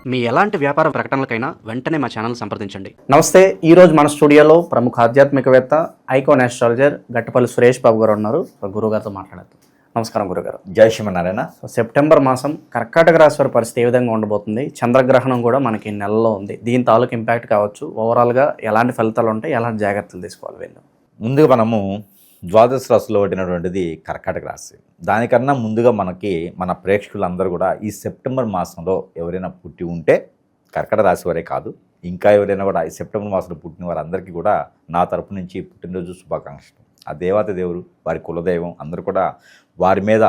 మీ ఎలాంటి వ్యాపార ప్రకటనలకైనా వెంటనే మా ఛానల్ సంప్రదించండి. నమస్తే. ఈరోజు మన స్టూడియోలో ప్రముఖ ఆధ్యాత్మికవేత్త, ఐకాన్ ఆస్ట్రాలజర్ గట్టపల్లి సురేష్ బాబు గారు ఉన్నారు. గురుగారితో మాట్లాడతాం. నమస్కారం గురుగారు. జై శ్రీమన్నారాయణ. సెప్టెంబర్ మాసం కర్కాటక రాశి వారి పరిస్థితి ఏ విధంగా ఉండబోతుంది? చంద్రగ్రహణం కూడా మనకి నెలలో ఉంది. దీని తాలూకు ఇంపాక్ట్ కావచ్చు, ఓవరాల్గా ఎలాంటి ఫలితాలు ఉంటాయి, ఎలాంటి జాగ్రత్తలు తీసుకోవాలి వీళ్ళు? ముందుగా మనము ద్వాదశ రాశిలో పడినటువంటిది కర్కాటక రాశి. దానికన్నా ముందుగా మన ప్రేక్షకులందరూ కూడా ఈ సెప్టెంబర్ మాసంలో ఎవరైనా పుట్టి ఉంటే, కర్కాటక రాశి వారే కాదు, ఇంకా ఎవరైనా కూడా ఈ సెప్టెంబర్ మాసంలో పుట్టిన వారందరికీ కూడా నా తరపు నుంచి పుట్టినరోజు శుభాకాంక్షలు. ఆ దేవత దేవుడు, వారి కులదైవం అందరూ కూడా వారి మీద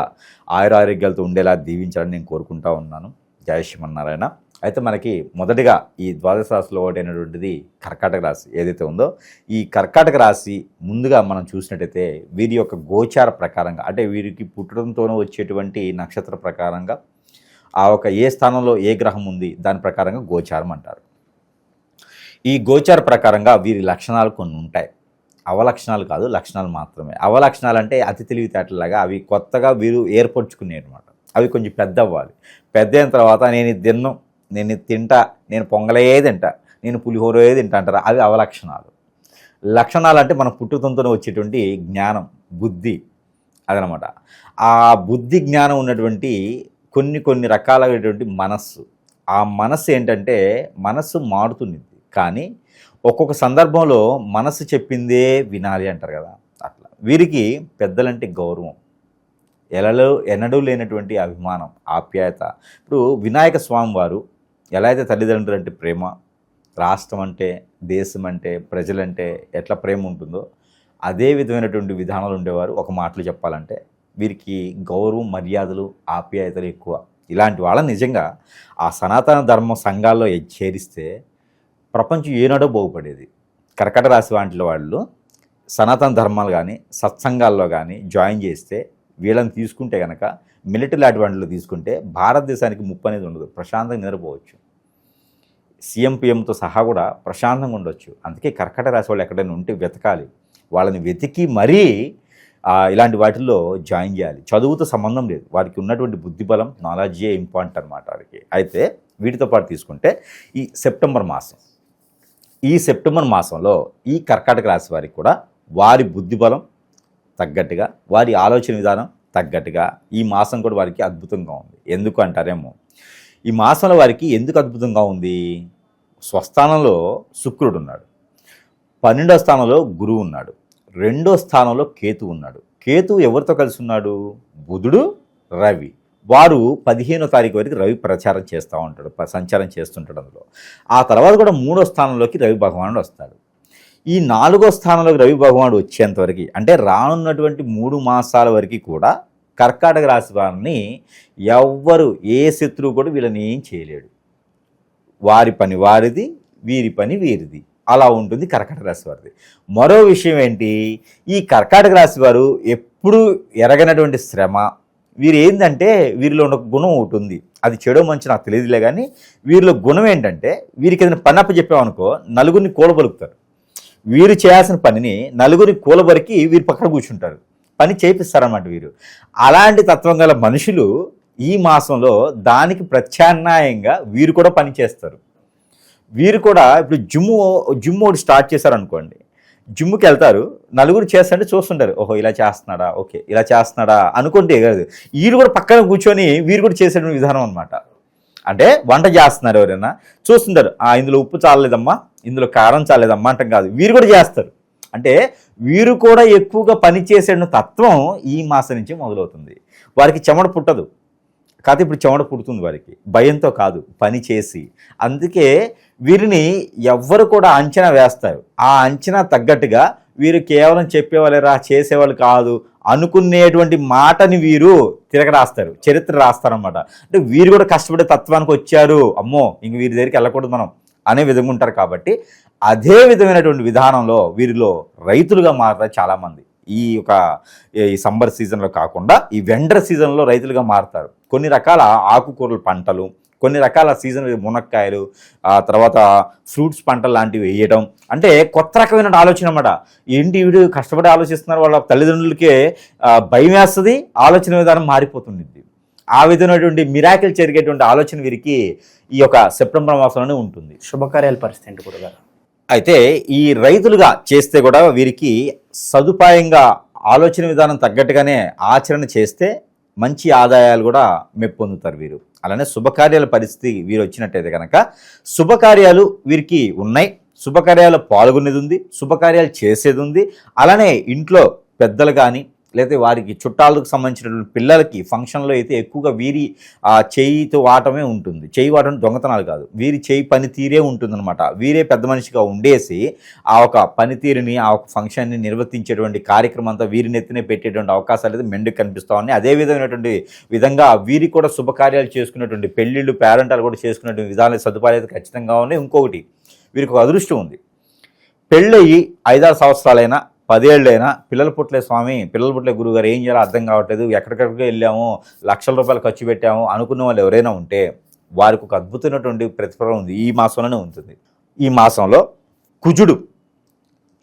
ఆయురారోగ్యాలతో ఉండేలా దీవించాలని నేను కోరుకుంటా ఉన్నాను. జై శ్రీమన్నారాయణ. అయితే మనకి మొదటిగా ఈ ద్వాదశ రాశిలో ఒకటైనటువంటిది కర్కాటక రాశి ఏదైతే ఉందో, ఈ కర్కాటక రాశి ముందుగా మనం చూసినట్టయితే వీరి యొక్క గోచార ప్రకారంగా, అంటే వీరికి పుట్టడంతోనే వచ్చేటువంటి నక్షత్ర ప్రకారంగా ఆ ఒక ఏ స్థానంలో ఏ గ్రహం ఉంది దాని ప్రకారంగా గోచారం అంటారు. ఈ గోచార ప్రకారంగా వీరి లక్షణాలు కొన్ని ఉంటాయి. అవలక్షణాలు కాదు, లక్షణాలు మాత్రమే. అవలక్షణాలు అంటే అతి తెలివితేటలాగా అవి కొత్తగా వీరు ఏర్పరచుకునే అనమాట. అవి కొంచెం పెద్ద అవ్వాలి. పెద్ద అయిన తర్వాత నేను ఇది తిన్ను, నేను ఇది తింటా, నేను పొంగలే తింటా, నేను పులిహోరే తింటా అంటారు. అవి అవలక్షణాలు. లక్షణాలు అంటే మన పుట్టుకతోనే వచ్చేటువంటి జ్ఞానం, బుద్ధి, అదనమాట. ఆ బుద్ధి జ్ఞానం ఉన్నటువంటి కొన్ని రకాలైనటువంటి మనస్సు. ఆ మనస్సు ఏంటంటే మనస్సు మారుతుంది, కానీ ఒక్కొక్క సందర్భంలో మనసు చెప్పిందే వినాలి అంటారు కదా, అట్లా. వీరికి పెద్దలంటే గౌరవం, ఎన్నడూ లేనటువంటి అభిమానం, ఆప్యాయత. ఇప్పుడు వినాయక స్వామి వారు ఎలా అయితే తల్లిదండ్రులు అంటే ప్రేమ, రాష్ట్రం అంటే, దేశం అంటే, ప్రజలంటే ఎట్లా ప్రేమ ఉంటుందో అదే విధమైనటువంటి విధానాలు ఉండేవారు. ఒక మాటలు చెప్పాలంటే వీరికి గౌరవం, మర్యాదలు, ఆప్యాయతలు ఎక్కువ. ఇలాంటి వాళ్ళని నిజంగా ఆ సనాతన ధర్మ సంఘాల్లో చేరిస్తే ప్రపంచం ఏనాడో బాగుపడేది. కర్కాటక రాశి వాటిలో వాళ్ళు సనాతన ధర్మాలు కానీ సత్సంగాల్లో కానీ జాయిన్ చేస్తే, వీళ్ళని తీసుకుంటే కనుక మిలిటరీ లాంటి వాటిలో తీసుకుంటే భారతదేశానికి ముప్పు అనేది ఉండదు. ప్రశాంతంగా నిద్రపోవచ్చు. సీఎం పిఎంతో సహా కూడా ప్రశాంతంగా ఉండొచ్చు. అందుకే కర్కాటక రాశి వాళ్ళు ఎక్కడైనా ఉంటే వెతకాలి. వాళ్ళని వెతికి మరీ ఇలాంటి వాటిల్లో జాయిన్ చేయాలి. చదువుతో సంబంధం లేదు, వారికి ఉన్నటువంటి బుద్ధిబలం, నాలెడ్జే ఇంపార్టెంట్ అనమాట వారికి. అయితే వీటితో పాటు తీసుకుంటే ఈ సెప్టెంబర్ మాసంలో ఈ కర్కాటక రాశి వారికి కూడా వారి బుద్ధిబలం తగ్గట్టుగా, వారి ఆలోచన విధానం తగ్గట్టుగా ఈ మాసం కూడా వారికి అద్భుతంగా ఉంది. ఎందుకు అంటారేమో, ఈ మాసంలో వారికి ఎందుకు అద్భుతంగా ఉంది? స్వస్థానంలో శుక్రుడు ఉన్నాడు, 12వ స్థానంలో గురువు ఉన్నాడు, 2వ స్థానంలో కేతు ఉన్నాడు. కేతు ఎవరితో కలిసి ఉన్నాడు? బుధుడు, రవి. వారు 15వ తారీఖు వరకు రవి ప్రచారం చేస్తూ ఉంటాడు, సంచారం చేస్తుంటాడు అందులో. ఆ తర్వాత కూడా 3వ స్థానంలోకి రవి భగవానుడు వస్తాడు. ఈ 4వ స్థానంలోకి రవి భగవానుడు వచ్చేంతవరకు, అంటే రానున్నటువంటి 3 మాసాల వరకు కూడా కర్కాటక రాశి వారిని ఎవ్వరు, ఏ శత్రువు కూడా వీళ్ళని ఏం చేయలేడు. వారి పని వారిది, వీరి పని వీరిది. అలా ఉంటుంది కర్కాటక రాశి వారిది. మరో విషయం ఏంటి, ఈ కర్కాటక రాశి వారు ఎప్పుడూ ఎరగనటువంటి శ్రమ. వీరు ఏంటంటే వీరిలో ఉన్న గుణం ఒకటి ఉంది, అది చెడో మంచి నాకు తెలియదులే, కానీ వీరిలో గుణం ఏంటంటే వీరికి ఏదైనా పని అప్పచెప్పామనుకో నలుగురిని కూలబలుకుతారు. వీరు చేయాల్సిన పనిని నలుగురిని కూలబరికి వీరు పక్కన కూర్చుంటారు, పని చేపిస్తారన్నమాట వీరు. అలాంటి తత్వం గల మనుషులు ఈ మాసంలో దానికి ప్రత్యామ్నాయంగా వీరు కూడా పని చేస్తారు. వీరు కూడా ఇప్పుడు జిమ్ ఒకటి స్టార్ట్ చేశారనుకోండి, జిమ్కి వెళ్తారు, నలుగురు చేస్తుంటే చూస్తుంటారు, ఓహో ఇలా చేస్తున్నాడా, ఓకే ఇలా చేస్తున్నాడా అనుకుంటే కాదు, వీరు కూడా పక్కన కూర్చొని వీరు కూడా చేసే విధానం అనమాట. అంటే వంట చేస్తున్నారు, ఎవరైనా చూస్తుంటారు, ఇందులో ఉప్పు చాలలేదమ్మా, ఇందులో కారం చాలేదమ్మా అంటాం కాదు, వీరు కూడా చేస్తారు. అంటే వీరు కూడా ఎక్కువగా పనిచేసే తత్వం ఈ మాసం నుంచి మొదలవుతుంది. వారికి చెమట పుట్టదు, కాదు ఇప్పుడు చెమట పుడుతుంది వారికి, భయంతో కాదు, పని చేసి. అందుకే వీరిని ఎవ్వరు కూడా అంచనా వేస్తారు. ఆ అంచనా తగ్గట్టుగా వీరు కేవలం చెప్పేవాళ్ళరా, చేసేవాళ్ళు కాదు అనుకునేటువంటి మాటని వీరు తిరగరాస్తారు, చరిత్ర రాస్తారన్నమాట. అంటే వీరు కూడా కష్టపడే తత్వానికి వచ్చారు, అమ్మో ఇంక వీరి దగ్గరికి వెళ్ళకూడదు మనం అనే విధంగా ఉంటారు. కాబట్టి అదే విధమైనటువంటి విధానంలో వీరిలో రైతులుగా మారుతారు చాలామంది. ఈ సమ్మర్ సీజన్లో కాకుండా ఈ వెండర్ సీజన్లో రైతులుగా మారుతారు. కొన్ని రకాల ఆకుకూరల పంటలు, కొన్ని రకాల సీజన్ మునక్కాయలు, తర్వాత ఫ్రూట్స్ పంటలు లాంటివి వేయడం, అంటే కొత్త రకమైన ఆలోచన అన్నమాట. ఏంటి వీడు కష్టపడి ఆలోచిస్తున్నారు, వాళ్ళ తల్లిదండ్రులకే భయం వేస్తుంది, ఆలోచన విధానం మారిపోతుంది. ఆ విధమైనటువంటి మిరాకిల్ జరిగేటువంటి ఆలోచన వీరికి ఈ యొక్క సెప్టెంబర్ మాసంలోనే ఉంటుంది. శుభకార్యాల పరిస్థితి ఏంటి గురుగారు? అయితే ఈ రైతులుగా చేస్తే కూడా వీరికి సదుపాయంగా ఆలోచన విధానం తగ్గట్టుగానే ఆచరణ చేస్తే మంచి ఆదాయాలు కూడా పొందుతారు వీరు. అలానే శుభకార్యాల పరిస్థితి వీరు వచ్చినట్టయితే కనుక శుభకార్యాలు వీరికి ఉన్నాయి, శుభకార్యాలు పాల్గొనేది ఉంది, శుభకార్యాలు చేసేది ఉంది. అలానే ఇంట్లో పెద్దలు కానీ లేకపోతే వారికి చుట్టాలకు సంబంధించినటువంటి పిల్లలకి ఫంక్షన్లో అయితే ఎక్కువగా వీరి చేయితో వాటమే ఉంటుంది. చేయి వాటం దొంగతనాలు కాదు, వీరి చేయి పనితీరే ఉంటుందన్నమాట. వీరే పెద్ద మనిషిగా ఉండేసి ఆ ఒక పనితీరుని ఆ ఒక ఫంక్షన్ని నిర్వర్తించేటువంటి కార్యక్రమం అంతా వీరిని ఎత్తునే పెట్టేటువంటి అవకాశాలు అయితే మెండుకు కనిపిస్తూ ఉన్నాయి. అదే విధమైనటువంటి విధంగా వీరికి కూడా శుభకార్యాలు చేసుకునేటువంటి పెళ్ళిళ్ళు పేరెంటాలు కూడా చేసుకునేటువంటి విధానాలు సదుపాయాలు అయితే ఖచ్చితంగా ఉన్నాయి. ఇంకొకటి వీరికి ఒక అదృష్టం ఉంది. పెళ్ళయి 5-6 సంవత్సరాలైనా 10 ఏళ్ళైనా పిల్లలు పుట్టలే స్వామి, పిల్లలు పుట్టలే గురుగారు, ఏం చేయాలో అర్థం కావట్లేదు, ఎక్కడికెక్కడికి వెళ్ళాము, లక్షల రూపాయలు ఖర్చు పెట్టాము అనుకున్న వాళ్ళు ఎవరైనా ఉంటే వారికి ఒక అద్భుతమైనటువంటి ప్రతిఫలం ఉంది, ఈ మాసంలోనే ఉంటుంది. ఈ మాసంలో కుజుడు,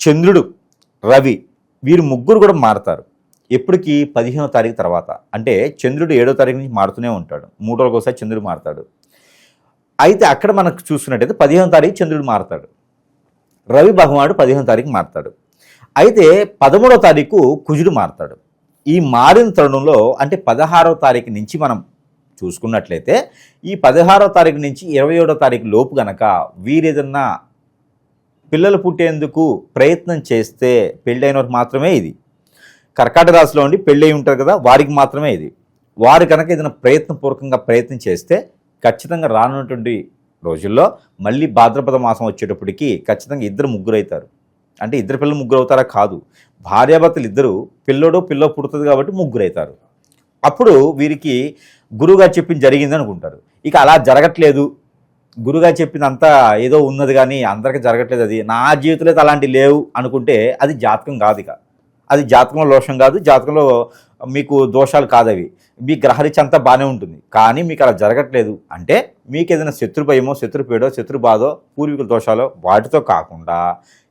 చంద్రుడు, రవి వీరు ముగ్గురు కూడా మారుతారు. ఎప్పటికీ 15వ తారీఖు తర్వాత. అంటే చంద్రుడు 7వ తారీఖు నుంచి మారుతూనే ఉంటాడు, 3 రోజులకు ఒకసారి చంద్రుడు మారుతాడు. అయితే అక్కడ మనకు చూసుకున్నట్టయితే 15వ తారీఖు చంద్రుడు మారుతాడు, రవి భగవానుడు 15వ తారీఖు మారుతాడు. అయితే 13వ తారీఖు కుజుడు మారుతాడు. ఈ మారిన తరుణంలో అంటే 16వ తారీఖు నుంచి మనం చూసుకున్నట్లయితే ఈ 16వ తారీఖు నుంచి 27వ తారీఖు లోపు గనక వీరేదన్నా పిల్లలు పుట్టేందుకు ప్రయత్నం చేస్తే పెళ్ళైన వారికి మాత్రమే ఇది. కర్కాటక రాశిలో ఉండి పెళ్ళయి ఉంటారు కదా, వారికి మాత్రమే ఇది. వారు కనుక ఏదైనా ప్రయత్నపూర్వకంగా ప్రయత్నం చేస్తే ఖచ్చితంగా రానున్నటువంటి రోజుల్లో మళ్ళీ భాద్రపద మాసం వచ్చేటప్పటికి ఖచ్చితంగా 2-3 అవుతారు. అంటే 2 పిల్లలు 3 అవుతారా కాదు, భార్యాభర్తలు 2 పిల్లో పుడుతుంది కాబట్టి 3 అవుతారు. అప్పుడు వీరికి గురువుగారు చెప్పింది జరిగింది అనుకుంటారు. ఇక అలా జరగట్లేదు, గురువుగారు చెప్పిందంతా ఏదో ఉన్నది కానీ అందరికీ జరగట్లేదు, అది నా జీవితంలో అయితే అలాంటివి లేవు అనుకుంటే అది జాతకం కాదు. ఇక అది జాతకంలో దోషం కాదు, జాతకంలో మీకు దోషాలు కాదవి. మీ గ్రహరీత్యా అంతా బాగానే ఉంటుంది, కానీ మీకు అలా జరగట్లేదు అంటే మీకు ఏదైనా శత్రు భయమో, శత్రు పీడో, శత్రు బాధో, పూర్వీకుల దోషాలో వాటితో కాకుండా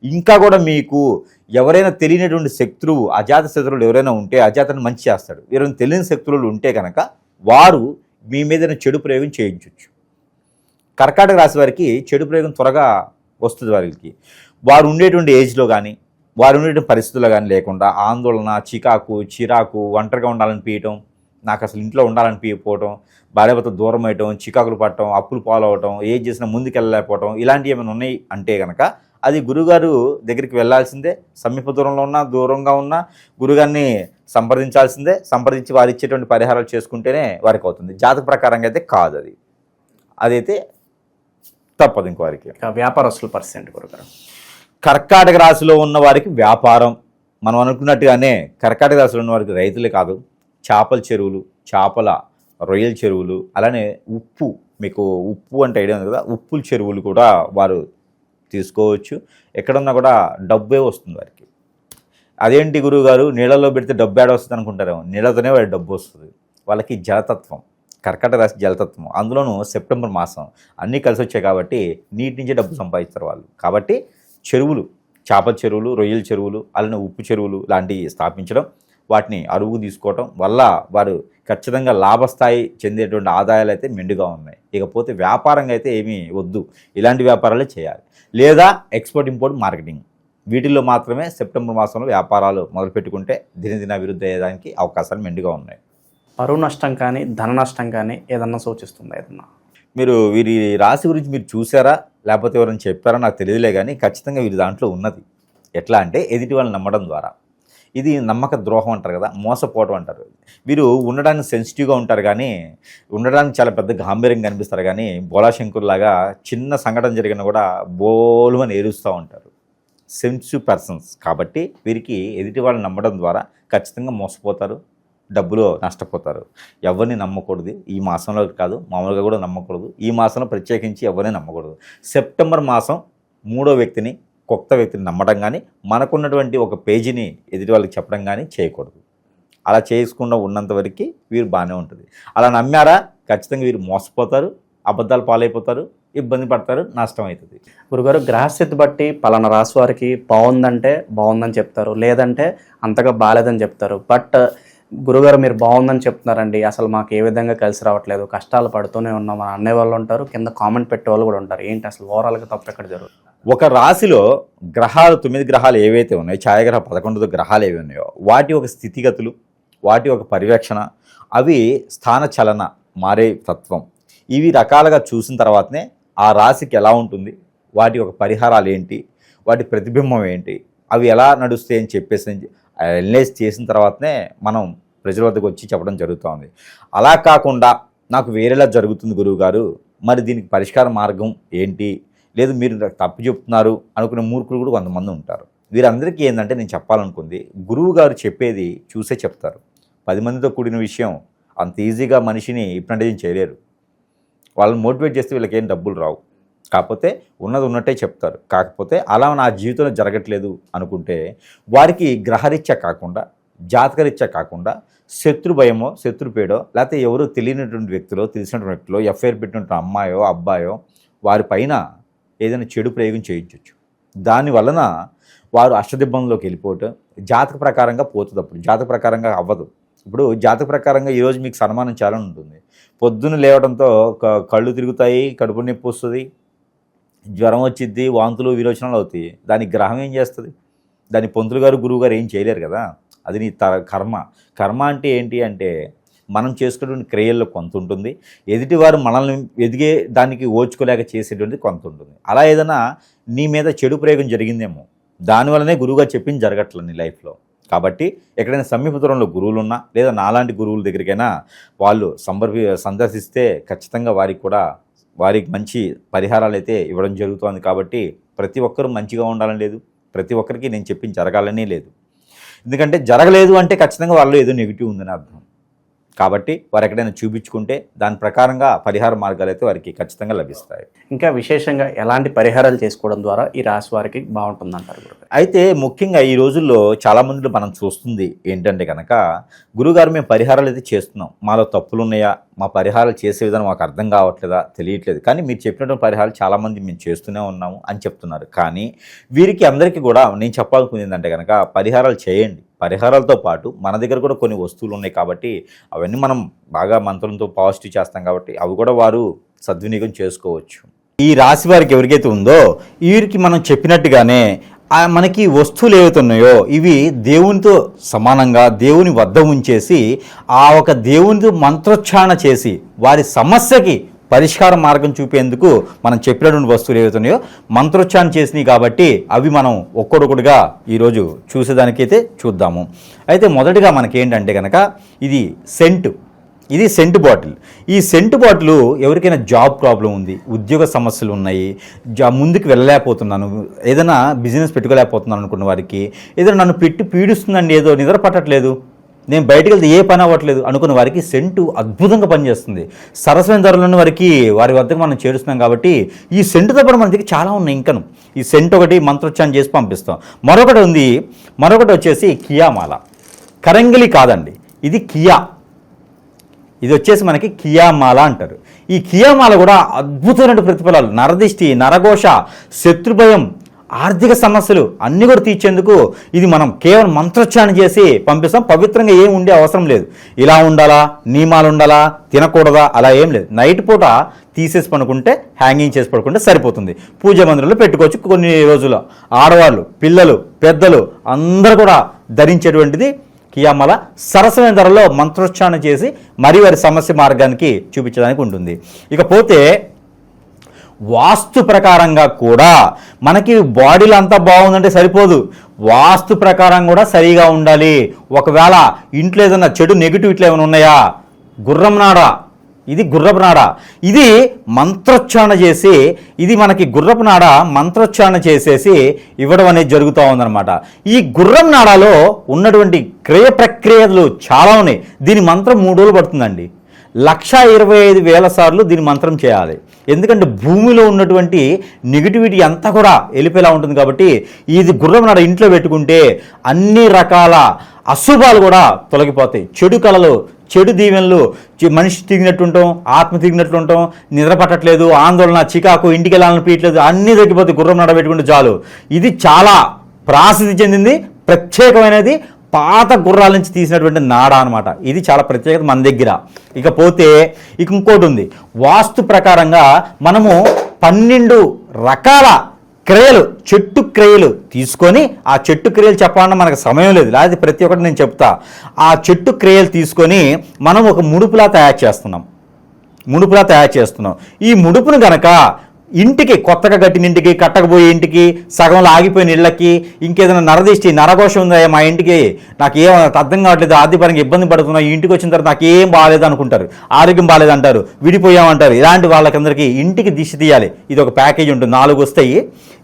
ఇంకా కూడా మీకు ఎవరైనా తెలియనటువంటి శత్రువు, అజాత శత్రువులు ఎవరైనా ఉంటే అజాతను మంచి చేస్తాడు. ఎవరైనా తెలియని శత్రువులు ఉంటే కనుక వారు మీ మీద చెడు ప్రయోగం చేయించవచ్చు. కర్కాటక రాశి వారికి చెడు ప్రయోగం త్వరగా వస్తుంది. వారికి వారు ఉండేటువంటి ఏజ్లో కానీ వారు ఉండేటువంటి పరిస్థితుల్లో కానీ లేకుండా ఆందోళన, చిరాకు, ఒంటరిగా ఉండాలనిపించటం, నాకు అసలు ఇంట్లో ఉండాలనిపించకపోవటం, భార్యాభర్త దూరం అయ్యటం, చికాకులు పడటం, అప్పులు పాలవటం, ఏది చేసినా ముందుకెళ్ళలేకపోవటం, ఇలాంటివి ఏమైనా ఉన్నాయి అంటే కనుక అది గురుగారు దగ్గరికి వెళ్ళాల్సిందే. సమీప దూరంలో ఉన్నా దూరంగా ఉన్నా గురుగారిని సంప్రదించాల్సిందే. సంప్రదించి వారు ఇచ్చేటువంటి పరిహారాలు చేసుకుంటేనే వారికి అవుతుంది. జాతక ప్రకారంగా అయితే కాదు, అదైతే తప్పదు. ఇంకో వారికి వ్యాపారస్తుల పరిస్థితి గురుగారు? కర్కాటక రాశిలో ఉన్న వారికి వ్యాపారం మనం అనుకున్నట్టుగానే కర్కాటక రాశిలో ఉన్న వారికి రైతులే కాదు, చేపల చెరువులు, రొయ్యల చెరువులు, అలానే మీకు ఉప్పు అంటే ఐడియా ఉంది కదా, ఉప్పుల చెరువులు కూడా వారు తీసుకోవచ్చు. ఎక్కడున్నా కూడా డబ్బే వస్తుంది వారికి. అదేంటి గురువుగారు నీళ్ళలో పెడితే డబ్బు ఏడ వస్తుంది అనుకుంటారేమో, నీళ్ళతోనే వాడి డబ్బు వస్తుంది. వాళ్ళకి జలతత్వం, కర్కాటక రాశి జలతత్వం, అందులోనూ సెప్టెంబర్ మాసం అన్నీ కలిసి వచ్చాయి కాబట్టి నీటి నుంచే డబ్బు సంపాదిస్తారు వాళ్ళు. కాబట్టి చెరువులు, చేపల చెరువులు, రొయ్యల చెరువులు, అలానే ఉప్పు చెరువులు లాంటివి స్థాపించడం, వాటిని అరువు తీసుకోవటం వల్ల వారు ఖచ్చితంగా లాభస్థాయి చెందేటువంటి ఆదాయాలు అయితే మెండుగా ఉన్నాయి. ఇకపోతే వ్యాపారంగా అయితే ఏమీ వద్దు, ఇలాంటి వ్యాపారాలే చేయాలి. లేదా ఎక్స్పోర్ట్ ఇంపోర్ట్ మార్కెటింగ్, వీటిల్లో మాత్రమే సెప్టెంబర్ మాసంలో వ్యాపారాలు మొదలుపెట్టుకుంటే దినదిన అభివృద్ధి అయ్యేదానికి అవకాశాలు మెండుగా ఉన్నాయి. పరువు నష్టం కానీ ధన నష్టం కానీ ఏదన్నా సూచిస్తుందా? ఏదన్నా మీరు వీరి రాశి గురించి మీరు చూసారా లేకపోతే ఎవరైనా చెప్పారా నాకు తెలియదులే, కానీ ఖచ్చితంగా వీరి దాంట్లో ఉన్నది. ఎట్లా అంటే ఎదుటి వాళ్ళని నమ్మడం ద్వారా. ఇది నమ్మక ద్రోహం అంటారు కదా, మోసపోవడం అంటారు. వీరు ఉండడానికి సెన్సిటివ్గా ఉంటారు, కానీ ఉండడానికి చాలా పెద్ద గాంభీర్యంగా కనిపిస్తారు, కానీ బోలాశంకుర్లాగా చిన్న సంఘటన జరిగినా కూడా బోలు అని ఏరుస్తూ ఉంటారు. సెన్సిటివ్ పర్సన్స్ కాబట్టి వీరికి ఎదుటి వాళ్ళని నమ్మడం ద్వారా ఖచ్చితంగా మోసపోతారు, డబ్బులో నష్టపోతారు. ఎవరిని నమ్మకూడదు ఈ మాసంలో కాదు, మామూలుగా కూడా నమ్మకూడదు. ఈ మాసంలో ప్రత్యేకించి ఎవరిని నమ్మకూడదు. సెప్టెంబర్ మాసం 3వ వ్యక్తిని, కొత్త వ్యక్తిని నమ్మడం కానీ మనకున్నటువంటి ఒక పేజీని ఎదుటి వాళ్ళకి చెప్పడం కానీ చేయకూడదు. అలా చేసుకుండా ఉన్నంత వరకు వీరు బాగానే ఉంటుంది. అలా నమ్మారా ఖచ్చితంగా వీరు మోసపోతారు, అబద్ధాలు పాలైపోతారు, ఇబ్బంది పడతారు, నష్టం అవుతుంది. గురుగారు గ్రహస్థితి బట్టి పలానా రాశి వారికి బాగుందంటే బాగుందని చెప్తారు, లేదంటే అంతగా బాగాలేదని చెప్తారు. బట్ గురుగారు మీరు బాగుందని చెప్తున్నారండి, అసలు మాకు ఏ విధంగా కలిసి రావట్లేదు, కష్టాలు పడుతూనే ఉన్నాం అని అనే వాళ్ళు ఉంటారు, కింద కామెంట్ పెట్టే వాళ్ళు కూడా ఉంటారు. ఏంటి అసలు ఓవరాల్గా తప్పు ఎక్కడ జరుగుతుంది? ఒక రాశిలో గ్రహాలు 9 గ్రహాలు ఏవైతే ఉన్నాయో, ఛాయాగ్రహ 11 గ్రహాలు ఏవి ఉన్నాయో వాటి ఒక స్థితిగతులు, వాటి ఒక పర్యవేక్షణ, అవి స్థాన చలన మారే తత్వం, ఇవి రకాలుగా చూసిన తర్వాతనే ఆ రాశికి ఎలా ఉంటుంది, వాటి ఒక పరిహారాలు ఏంటి, వాటి ప్రతిబింబం ఏంటి, అవి ఎలా నడుస్తాయి అని చెప్పేసి అనలైజ్ చేసిన తర్వాతనే మనం ప్రజల వద్దకు వచ్చి చెప్పడం జరుగుతూ ఉంది. అలా కాకుండా నాకు వేరేలా జరుగుతుంది గురువుగారు, మరి దీనికి పరిష్కార మార్గం ఏంటి, లేదు మీరు తప్పు చెప్తున్నారు అనుకునే మూర్ఖులు కూడా కొంతమంది ఉంటారు. వీరందరికీ ఏంటంటే నేను చెప్పాలనుకుంది, గురువు గారు చెప్పేది చూసే చెప్తారు. 10 మందితో కూడిన విషయం అంత ఈజీగా మనిషిని హిప్నటైజ్ చేయలేరు. వాళ్ళని మోటివేట్ చేస్తే వీళ్ళకి ఏం డబ్బులు రావు. కాకపోతే ఉన్నది ఉన్నట్టే చెప్తారు. కాకపోతే అలా నా జీవితంలో జరగట్లేదు అనుకుంటే వారికి గ్రహరీత్యా కాకుండా, జాతకరీత్యా కాకుండా, శత్రు భయమో, శత్రుపేడో, లేకపోతే ఎవరో తెలియనటువంటి వ్యక్తులో, తెలిసినటువంటి వ్యక్తులో, ఎఫ్ఐఆర్ పెట్టినటువంటి అమ్మాయో అబ్బాయో వారి పైన ఏదైనా చెడు ప్రయోగం చేయించవచ్చు. దానివలన వారు అష్టదిబ్బంలోకి వెళ్ళిపోవటం జాతక ప్రకారంగా పోతుంది. అప్పుడు జాతక ప్రకారంగా అవ్వదు. ఇప్పుడు జాతక ప్రకారంగా ఈరోజు మీకు సన్మానం చాలా ఉంటుంది. పొద్దున్న లేవడంతో కళ్ళు తిరుగుతాయి, కడుపు నొప్పి వస్తుంది, జ్వరం వచ్చిద్ది, వాంతులు విరోచనాలు అవుతాయి. దానికి గ్రహం ఏం చేస్తుంది? దాని పంతులు గారు గురువు గారు ఏం చేయలేరు కదా. అది నీ కర్మ. కర్మ అంటే ఏంటి అంటే మనం చేసుకునేటువంటి క్రియల్లో కొంత ఉంటుంది, ఎదుటివారు మనల్ని ఎదిగే దానికి ఓర్చుకోలేక చేసేటువంటిది కొంత ఉంటుంది. అలా ఏదైనా నీ మీద చెడు ప్రయోగం జరిగిందేమో, దానివల్లనే గురువుగారు చెప్పింది జరగట్లేదు నీ లైఫ్లో. కాబట్టి ఎక్కడైనా సమీప దూరంలో గురువులు ఉన్నా, లేదా నాలాంటి గురువుల దగ్గరికైనా వాళ్ళు సందర్శిస్తే ఖచ్చితంగా వారికి మంచి పరిహారాలు అయితే ఇవ్వడం జరుగుతుంది. కాబట్టి ప్రతి ఒక్కరూ మంచిగా ఉండాలని లేదు, ప్రతి ఒక్కరికి నేను చెప్పింది జరగాలనే లేదు. ఎందుకంటే జరగలేదు అంటే ఖచ్చితంగా వాళ్ళు ఏదో నెగిటివ్ ఉందని అర్థం. కాబట్టి వారు ఎక్కడైనా చూపించుకుంటే దాని ప్రకారంగా పరిహార మార్గాలు అయితే వారికి ఖచ్చితంగా లభిస్తాయి. ఇంకా విశేషంగా ఎలాంటి పరిహారాలు చేసుకోవడం ద్వారా ఈ రాశి వారికి బాగుంటుందంటారు గురుగారు? అయితే ముఖ్యంగా ఈ రోజుల్లో చాలామందిలో మనం చూస్తుంది ఏంటంటే కనుక, గురుగారు మేము పరిహారాలు అయితే చేస్తున్నాం, మాలో తప్పులు ఉన్నాయా, మా పరిహారాలు చేసే విధానం మాకు అర్థం కావట్లేదా, తెలియట్లేదు, కానీ మీరు చెప్పినటువంటి పరిహారాలు చాలామంది మేము చేస్తూనే ఉన్నాము అని చెప్తున్నారు. కానీ వీరికి అందరికీ కూడా నేను చెప్పాలనుకుంది ఏంటంటే కనుక, పరిహారాలు చేయండి. పరిహారాలతో పాటు మన దగ్గర కూడా కొన్ని వస్తువులు ఉన్నాయి కాబట్టి అవన్నీ మనం బాగా మంత్రంతో పాజిటివ్ చేస్తాం కాబట్టి అవి కూడా వారు సద్వినియోగం చేసుకోవచ్చు. ఈ రాశి వారికి ఎవరికైతే ఉందో వీరికి మనం చెప్పినట్టుగానే మనకి వస్తువులు ఏవైతే ఉన్నాయో ఇవి దేవునితో సమానంగా దేవుని వద్ద ఉంచేసి ఆ ఒక దేవునితో మంత్రోచ్చారణ చేసి వారి సమస్యకి పరిష్కార మార్గం చూపేందుకు మనం చెప్పినటువంటి వస్తువులు ఏవైతున్నాయో మంత్రోచ్చారణ చేసినాయి కాబట్టి అవి మనం ఒక్కొక్కటిగా ఈరోజు చూసేదానికైతే చూద్దాము. అయితే మొదటిగా మనకేంటంటే కనుక ఇది సెంట్ బాటిల్. ఈ సెంట్ బాటిల్ ఎవరికైనా జాబ్ ప్రాబ్లం ఉంది, ఉద్యోగ సమస్యలు ఉన్నాయి, ముందుకు వెళ్ళలేకపోతున్నాను, ఏదైనా బిజినెస్ పెట్టుకోలేకపోతున్నాను అనుకున్న వారికి, ఏదైనా నన్ను పెట్టి పీడిస్తుందండి, ఏదో నిద్ర పట్టట్లేదు, నేను బయటికి వెళ్తే ఏ పని అవ్వట్లేదు అనుకున్న వారికి సెంటు అద్భుతంగా పనిచేస్తుంది. సరసమైన ధరలను వారి వద్దకు మనం చేరుస్తున్నాం కాబట్టి ఈ సెంటుతో పాటు మన దగ్గర చాలా ఉన్నాయి. ఇంకను ఈ సెంట్ ఒకటి మంత్రోచ్చారణ చేసి పంపిస్తాం. మరొకటి వచ్చేసి కియామాల. కరంగిలి కాదండి, ఇది కియా. ఇది వచ్చేసి మనకి కియామాల అంటారు. ఈ కియామాల కూడా అద్భుతమైన ప్రతిఫలాలు, నరదిష్టి, నరఘోష, శత్రుభయం, ఆర్థిక సమస్యలు అన్నీ కూడా తీర్చేందుకు ఇది మనం కేవలం మంత్రోచ్చారణ చేసి పంపిస్తాం. పవిత్రంగా ఏం ఉండే అవసరం లేదు. ఇలా ఉండాలా, నియమాలు ఉండాలా, తినకూడదా, అలా ఏం లేదు. నైట్ పూట తీసేసి పడుకుంటే, హ్యాంగింగ్ చేసి పడుకుంటే సరిపోతుంది. పూజ మందిరంలో పెట్టుకోవచ్చు. కొన్ని రోజులు ఆడవాళ్ళు, పిల్లలు, పెద్దలు అందరూ కూడా ధరించేటువంటిది కియామాల. సరసమైన ధరలో మంత్రోచ్చారణ చేసి మరి వారి సమస్య మార్గానికి చూపించడానికి ఉంటుంది. ఇకపోతే వాస్తు ప్రకారంగా కూడా మనకి బాడీలో అంతా బాగుందంటే సరిపోదు, వాస్తు ప్రకారం కూడా సరిగా ఉండాలి. ఒకవేళ ఇంట్లో ఏదైనా చెడు నెగిటివ్ ఇట్లా ఏమైనా ఉన్నాయా, గుర్రపు నాడ, ఇది మంత్రోచ్చారణ చేసి, ఇది మనకి గుర్రపు నాడ మంత్రోచ్చారణ చేసేసి ఇవ్వడం అనేది జరుగుతూ ఉందన్నమాట. ఈ గుర్రం నాడలో ఉన్నటువంటి క్రియ ప్రక్రియలు చాలా ఉన్నాయి. దీని మంత్రం 3 రోజులు పడుతుందండి. 1,25,000 సార్లు దీని మంత్రం చేయాలి. ఎందుకంటే భూమిలో ఉన్నటువంటి నెగిటివిటీ అంతా కూడా వెళ్ళిపోయేలా ఉంటుంది. కాబట్టి ఇది గుర్రం నాడ ఇంట్లో పెట్టుకుంటే అన్ని రకాల అశుభాలు కూడా తొలగిపోతాయి. చెడు కళలు, చెడు దీవెనలు, మనిషి తిరిగినట్టు ఉంటాం, ఆత్మ తిరిగినట్లు ఉంటాం, నిద్ర పట్టట్లేదు, ఆందోళన, చికాకు, ఇంటికి వెళ్ళాలని పీయట్లేదు, అన్నీ తగ్గిపోతాయి గుర్రం నాడ పెట్టుకుంటే చాలు. ఇది చాలా ప్రాసిద్ధి చెందింది, ప్రత్యేకమైనది, పాత గుర్రాల నుంచి తీసినటువంటి నాడ అనమాట. ఇది చాలా ప్రత్యేకత మన దగ్గర. ఇకపోతే ఇంకోటి ఉంది. వాస్తు ప్రకారంగా మనము 12 రకాల క్రియలు, చెట్టు క్రియలు తీసుకొని, ఆ చెట్టు క్రియలు చెప్పాలన్నా మనకు సమయం లేదు, లేకపోతే ప్రతి ఒక్కటి నేను చెప్తా. ఆ చెట్టు క్రియలు తీసుకొని మనం ఒక ముడుపులా తయారు చేస్తున్నాం. ఈ ముడుపును గనక ఇంటికి, కొత్తగా కట్టిన ఇంటికి, కట్టకపోయే ఇంటికి, సగంలో ఆగిపోయిన ఇళ్ళకి, ఇంకేదైనా నరదిష్టి, నరఘోషం ఉందా మా ఇంటికి, నాకు ఏం అర్థం కావట్లేదు, ఆర్థికపరంగా ఇబ్బంది పడుతున్నా, ఈ ఇంటికి వచ్చిన తర్వాత నాకు ఏం బాగాలేదు అనుకుంటారు, ఆరోగ్యం బాగాలేదంటారు, విడిపోయామంటారు. ఇలాంటి వాళ్ళకందరికీ ఇంటికి దిష్టి తీయాలి. ఇది ఒక ప్యాకేజ్ ఉంటుంది, 4 వస్తాయి.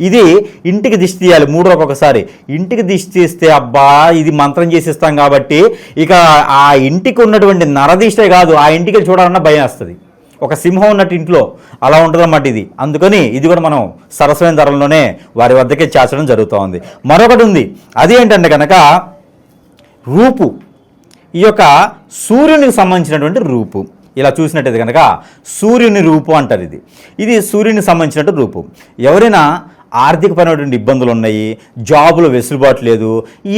ఇది ఇంటికి దిష్టి తీయాలి 3 రోజులకు ఒకసారి. ఇంటికి దిష్టి తీస్తే అబ్బా ఇది మంత్రం చేసిస్తాం కాబట్టి ఇక ఆ ఇంటికి ఉన్నటువంటి నరదిష్టే కాదు, ఆ ఇంటికి చూడాలన్నా భయం వేస్తుంది. ఒక సింహం ఉన్నట్టు ఇంట్లో అలా ఉంటుందన్నమాట ఇది. అందుకని ఇది కూడా మనం సరసమైన ధరల్లోనే వారి వద్దకే చేర్చడం జరుగుతూ ఉంది. మరొకటి ఉంది, అది ఏంటంటే కనుక రూపు. ఈ యొక్క సూర్యునికి సంబంధించినటువంటి రూపు. ఇలా చూసినట్టయితే కనుక సూర్యుని రూపు అంటారు. ఇది సూర్యునికి సంబంధించినటువంటి రూపు. ఎవరైనా ఆర్థికపరమైనటువంటి ఇబ్బందులు ఉన్నాయి, జాబులో వెసులుబాటు లేదు,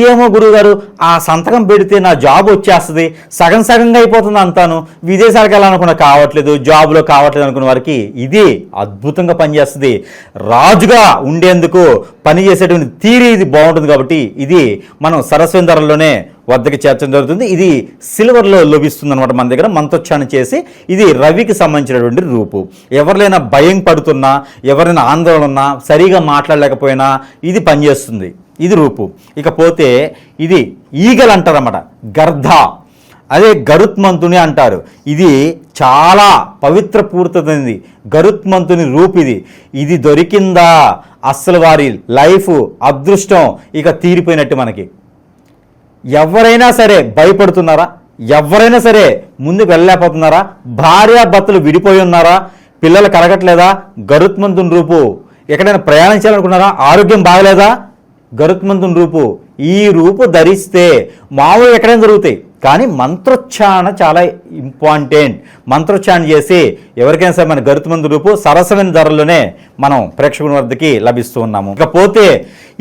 ఏమో గురువుగారు ఆ సంతకం పెడితే నా జాబ్ వచ్చేస్తుంది, సగంగా అయిపోతుంది అంతాను, విదేశాలకు వెళ్ళాలనుకున్నా కావట్లేదు, జాబులో కావట్లేదు అనుకున్న వారికి ఇది అద్భుతంగా పనిచేస్తుంది. రాజుగా ఉండేందుకు పనిచేసేటువంటి తీరి ఇది బాగుంటుంది. కాబట్టి ఇది మనం సరస్వతి ధరల్లోనే వద్దకి చేర్చడం జరుగుతుంది. ఇది సిల్వర్లో లభిస్తుంది అనమాట మన దగ్గర. మంత్రోచ్చారణ చేసి, ఇది రవికి సంబంధించినటువంటి రూపు. ఎవరినైనా భయం పడుతున్నా, ఎవరైనా ఆందోళన ఉన్నా, సరిగా మాట్లాడలేకపోయినా ఇది పనిచేస్తుంది. ఇది రూపు. ఇకపోతే ఇది ఈగలు అంటారన్నమాట, గర్ధ. అదే గరుత్మంతుని అంటారు. ఇది చాలా పవిత్ర పూర్తయింది గరుత్మంతుని రూపు. ఇది దొరికిందా అస్సలు వారి లైఫ్ అదృష్టం ఇక తీరిపోయినట్టు. మనకి ఎవరైనా సరే భయపడుతున్నారా, ఎవరైనా సరే ముందుకు వెళ్ళలేకపోతున్నారా, భార్యాభర్తలు విడిపోయి ఉన్నారా, పిల్లలు కలగట్లేదా, గరుత్మంతుని రూపు. ఎక్కడైనా ప్రయాణం చేయాలనుకున్నారా, ఆరోగ్యం బాగలేదా, గరుత్మంతుని రూపు. ఈ రూపు ధరిస్తే మామూలు ఎక్కడైనా జరుగుతాయి, కానీ మంత్రోచ్చారణ చాలా ఇంపార్టెంట్. మంత్రోచ్చారణ చేసి ఎవరికైనా సరే మన గరుత్మంతుని రూపు సరసమైన ధరల్లోనే మనం ప్రేక్షకుల వద్దకి లభిస్తూ ఉన్నాము. ఇకపోతే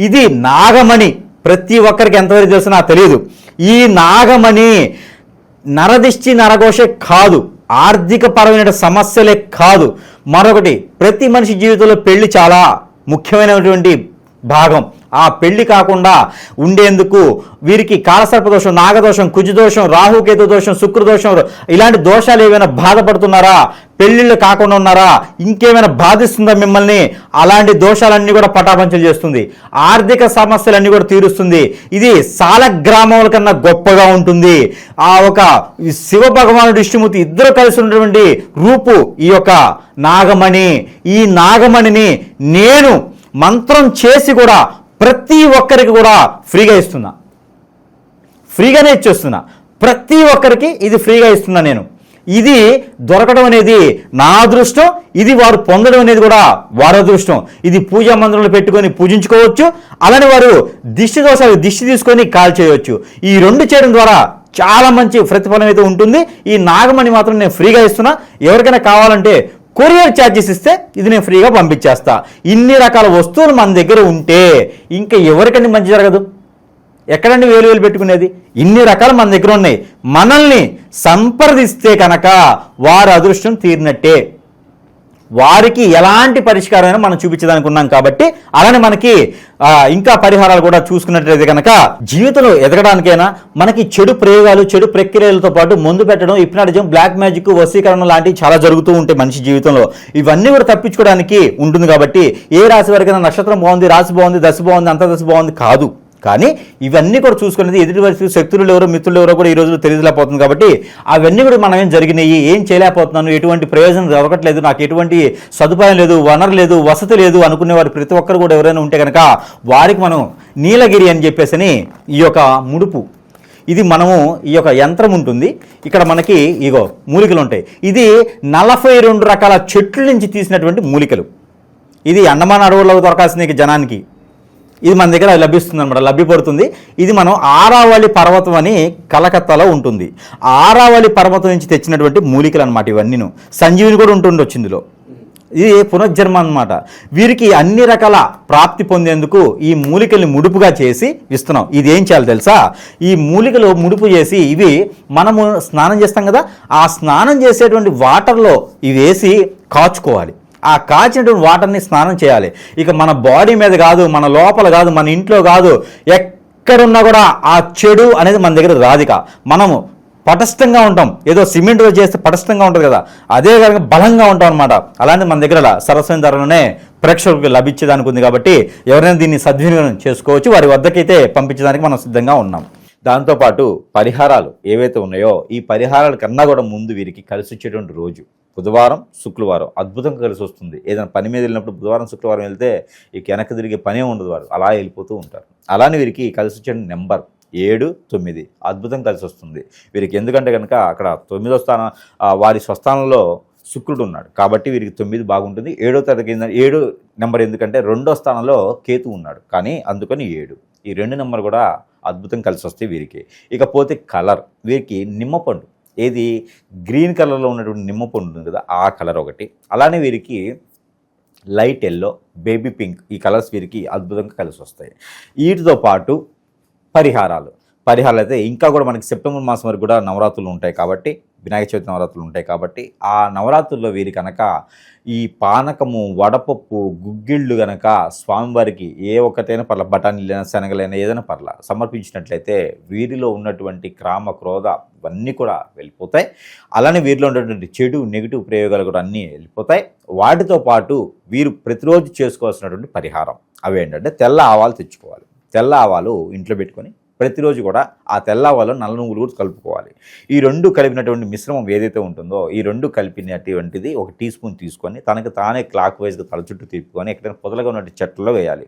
ఇది నాగమణి. ప్రతి ఒక్కరికి ఎంతవరకు తెలుసు నాకు తెలియదు. ఈ నాగమణి నరదిష్టి, నరఘోషే కాదు, ఆర్థిక పరమైన సమస్యలే కాదు, మరొకటి ప్రతి మనిషి జీవితంలో పెళ్లి చాలా ముఖ్యమైనటువంటి భాగం. ఆ పెళ్లి కాకుండా ఉండేందుకు వీరికి కాలసర్పదోషం, నాగదోషం, కుజదోషం, రాహుకేతు దోషం, శుక్రదోషం, ఇలాంటి దోషాలు ఏమైనా బాధపడుతున్నారా, పెళ్లిళ్ళు కాకుండా ఉన్నారా, ఇంకేమైనా బాధిస్తుందా మిమ్మల్ని, అలాంటి దోషాలన్నీ కూడా పటాపంచలు చేస్తుంది. ఆర్థిక సమస్యలన్నీ కూడా తీరుస్తుంది. ఇది సాలగ్రామముల కన్నా గొప్పగా ఉంటుంది. ఆ ఒక శివ భగవానుడు, విష్ణుమూర్తి ఇద్దరు కలిసి ఉన్నటువంటి రూపు ఈ యొక్క నాగమణి. ఈ నాగమణిని నేను మంత్రం చేసి కూడా ప్రతి ఒక్కరికి కూడా ఫ్రీగా ఇస్తున్నా, ఫ్రీగానే ఇచ్చేస్తున్నా. ప్రతి ఒక్కరికి ఇది ఫ్రీగా ఇస్తున్నా నేను. ఇది దొరకడం అనేది నా అదృష్టం, ఇది వారు పొందడం అనేది కూడా వారి అదృష్టం. ఇది పూజా మందిరంలో పెట్టుకొని పూజించుకోవచ్చు, అలానే వారు దిష్టి దోషాలు దిష్టి తీసుకొని కాల్ చేయవచ్చు. ఈ 2 చేయడం ద్వారా చాలా మంచి ప్రతిఫలం అయితే ఉంటుంది. ఈ నాగమణి మాత్రం నేను ఫ్రీగా ఇస్తున్నా. ఎవరికైనా కావాలంటే కొరియర్ ఛార్జెస్ ఇస్తే ఇది నేను ఫ్రీగా పంపించేస్తా. ఇన్ని రకాల వస్తువులు మన దగ్గర ఉంటే ఇంకా ఎవరికండి మంచి జరగదు, ఎక్కడండి వేలు పెట్టుకునేది? ఇన్ని రకాలు మన దగ్గర ఉన్నాయి. మనల్ని సంప్రదిస్తే కనుక వారి అదృష్టం తీరినట్టే. వారికి ఎలాంటి పరిష్కారమైనా మనం చూపించడానికి ఉన్నాం కాబట్టి, అలానే మనకి ఇంకా పరిహారాలు కూడా చూసుకున్నట్లయితే కనుక జీవితంలో ఎదగడానికైనా మనకి చెడు ప్రయోగాలు, చెడు ప్రక్రియలతో పాటు మందు పెట్టడం, హిప్నాటిజం, బ్లాక్ మ్యాజిక్, వశీకరణ లాంటివి చాలా జరుగుతూ ఉంటాయి మనిషి జీవితంలో. ఇవన్నీ కూడా తప్పించుకోవడానికి ఉంటుంది. కాబట్టి ఏ రాశి వారికైనా నక్షత్రం బాగుంది, రాశి బాగుంది, దశ బాగుంది, అంతర్దశ బాగుంది కాదు. కానీ ఇవన్నీ కూడా చూసుకునేది ఎదుటి వరకు శక్తులు ఎవరో, మిత్రులు ఎవరో కూడా ఈ రోజులో తెలియలేకపోతుంది. కాబట్టి అవన్నీ కూడా మనం ఏం జరిగినాయి, ఏం చేయలేకపోతున్నాను, ఎటువంటి ప్రయోజనం దొరకట్లేదు, నాకు ఎటువంటి సదుపాయం లేదు, వనరు లేదు, వసతి లేదు అనుకునే వారు ప్రతి ఒక్కరు కూడా ఎవరైనా ఉంటే కనుక వారికి మనం నీలగిరి అని చెప్పేసి ఈ యొక్క ముడుపు, ఇది మనము ఈ యొక్క యంత్రం ఉంటుంది. ఇక్కడ మనకి ఇగో మూలికలు ఉంటాయి. ఇది 42 రకాల చెట్ల నుంచి తీసినటువంటి మూలికలు. ఇది అండమాన్ అడవుల్లో దొరకాల్సిన జనానికి ఇది మన దగ్గర లభిస్తుంది అనమాట, లభ్యపడుతుంది. ఇది మనం ఆరావళి పర్వతం అని కలకత్తాలో ఉంటుంది. ఆరావళి పర్వతం నుంచి తెచ్చినటువంటి మూలికలు అనమాట ఇవన్నీ. సంజీవిని కూడా ఉంటుండొచ్చు ఇందులో. ఇది పునర్జన్మ అన్నమాట. వీరికి అన్ని రకాల ప్రాప్తి పొందేందుకు ఈ మూలికల్ని ముడుపుగా చేసి ఇస్తున్నాం. ఇది ఏం చేయాలి తెలుసా? ఈ మూలికలు ముడుపు చేసి ఇవి మనము స్నానం చేస్తాం కదా, ఆ స్నానం చేసేటువంటి వాటర్లో ఇవి వేసి కాచుకోవాలి. ఆ కాచినటువంటి వాటర్ని స్నానం చేయాలి. ఇక మన బాడీ మీద కాదు, మన లోపల కాదు, మన ఇంట్లో కాదు, ఎక్కడున్నా కూడా ఆ చెడు అనేది మన దగ్గర రాదిక. మనము పటిష్టంగా ఉంటాం. ఏదో సిమెంట్తో చేస్తే పటిష్టంగా ఉంటుంది కదా, అదే కనుక బలంగా ఉంటాం అనమాట. అలాంటి మన దగ్గర సరస్వతి ధరలోనే ప్రేక్షకులకు లభించేదానికి ఉంది. కాబట్టి ఎవరైనా దీన్ని సద్వినియోగం చేసుకోవచ్చు. వారి వద్దకైతే పంపించడానికి మనం సిద్ధంగా ఉన్నాం. దాంతోపాటు పరిహారాలు ఏవైతే ఉన్నాయో ఈ పరిహారాల కన్నా కూడా ముందు వీరికి కలిసి వచ్చేటువంటి రోజు బుధవారం, శుక్రవారం అద్భుతంగా కలిసి వస్తుంది. ఏదైనా పని మీద వెళ్ళినప్పుడు బుధవారం, శుక్రవారం వెళ్తే ఇక వెనక్కి తిరిగే పనే ఉండదు, వారు అలా వెళ్ళిపోతూ ఉంటారు. అలానే వీరికి కలిసి వచ్చే నెంబర్ 7, 9 అద్భుతం కలిసి వస్తుంది వీరికి. ఎందుకంటే కనుక అక్కడ 9వ స్థానం వారి స్వస్థానంలో శుక్రుడు ఉన్నాడు కాబట్టి వీరికి 9 బాగుంటుంది. 7వ తారీఖు 7 నెంబర్ ఎందుకంటే 2వ స్థానంలో కేతు ఉన్నాడు కానీ అందుకని 7. ఈ 2 నెంబర్ కూడా అద్భుతం కలిసి వస్తాయి వీరికి. ఇకపోతే కలర్ వీరికి నిమ్మపండు, ఏది గ్రీన్ కలర్లో ఉన్నటువంటి నిమ్మపండు ఉంది కదా, ఆ కలర్ ఒకటి. అలానే వీరికి లైట్ ఎల్లో, బేబీ పింక్ ఈ కలర్స్ వీరికి అద్భుతంగా కలిసి వస్తాయి. వీటితో పాటు పరిహారాలు అయితే ఇంకా కూడా మనకి సెప్టెంబర్ మాసం వరకు కూడా నవరాత్రులు ఉంటాయి కాబట్టి, వినాయక చవితి నవరాత్రులు ఉంటాయి కాబట్టి ఆ నవరాత్రుల్లో వీరి కనుక ఈ పానకము, వడపప్పు, గుగ్గిళ్ళు కనుక స్వామివారికి ఏ ఒక్కటైనా పర్ల, బఠానీలైనా శనగలైనా ఏదైనా పర్ల సమర్పించినట్లయితే వీరిలో ఉన్నటువంటి క్రామ, క్రోధ ఇవన్నీ కూడా వెళ్ళిపోతాయి. అలానే వీరిలో ఉన్నటువంటి చెడు, నెగిటివ్ ప్రయోగాలు కూడా అన్నీ వెళ్ళిపోతాయి. వాటితో పాటు వీరు ప్రతిరోజు చేసుకోవాల్సినటువంటి పరిహారం అవి ఏంటంటే తెల్ల ఆవాలు తెచ్చుకోవాలి. తెల్ల ఆవాలు ఇంట్లో పెట్టుకొని ప్రతిరోజు కూడా ఆ తెల్ల ఆవాలు నల్ల నువ్వులు కూడా కలుపుకోవాలి. ఈ 2 కలిపినటువంటి మిశ్రమం ఏదైతే ఉంటుందో ఈ 2 కలిపినటువంటిది 1 టీ స్పూన్ తీసుకొని తనకు తానే క్లాక్ వైజ్గా తల చుట్టూ తిప్పుకొని ఎక్కడైనా పొదలుగా ఉన్న చెట్లలో వేయాలి.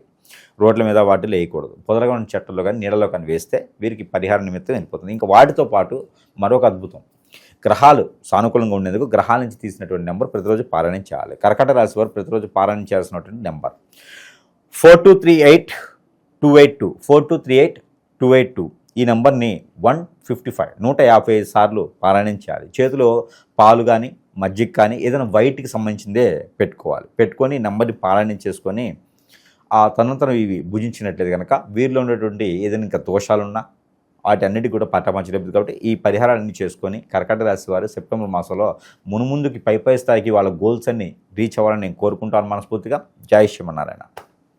రోడ్ల మీద వాటిలో వేయకూడదు. పొదలుగా ఉన్న చెట్లలో కానీ నీళ్ళలో కానీ వేస్తే వీరికి పరిహార నిమిత్తం వెళ్ళిపోతుంది. ఇంకా వాటితో పాటు మరొక అద్భుతం, గ్రహాలు సానుకూలంగా ఉండేందుకు గ్రహాల నుంచి తీసినటువంటి నెంబర్ ప్రతిరోజు పారాయణం చేయాలి. కర్కాటక రాశి వారు ప్రతిరోజు పారాయణం చేయాల్సినటువంటి నెంబర్ 4238-282 4238-282. ఈ నెంబర్ని 155 సార్లు పారాయణం చేయాలి. చేతిలో పాలు కానీ మజ్జిగ కానీ ఏదైనా వైట్కి సంబంధించిందే పెట్టుకొని నెంబర్ని పారాయణం చేసుకొని ఆ తనంతరం ఇవి భుజించినట్లయితే కనుక వీరిలో ఉన్నటువంటి ఏదైనా ఇంకా దోషాలున్నా వాటి అన్నిటి కూడా పట్టమంచలేదు. కాబట్టి ఈ పరిహారాలన్నీ చేసుకొని కర్కాటక రాశి వారు సెప్టెంబర్ మాసంలో మునుముందుకి పై స్థాయికి వాళ్ళ గోల్స్ అన్ని రీచ్ అవ్వాలని నేను కోరుకుంటాను మనస్ఫూర్తిగా. జై శ్రీమన్నారాయణ.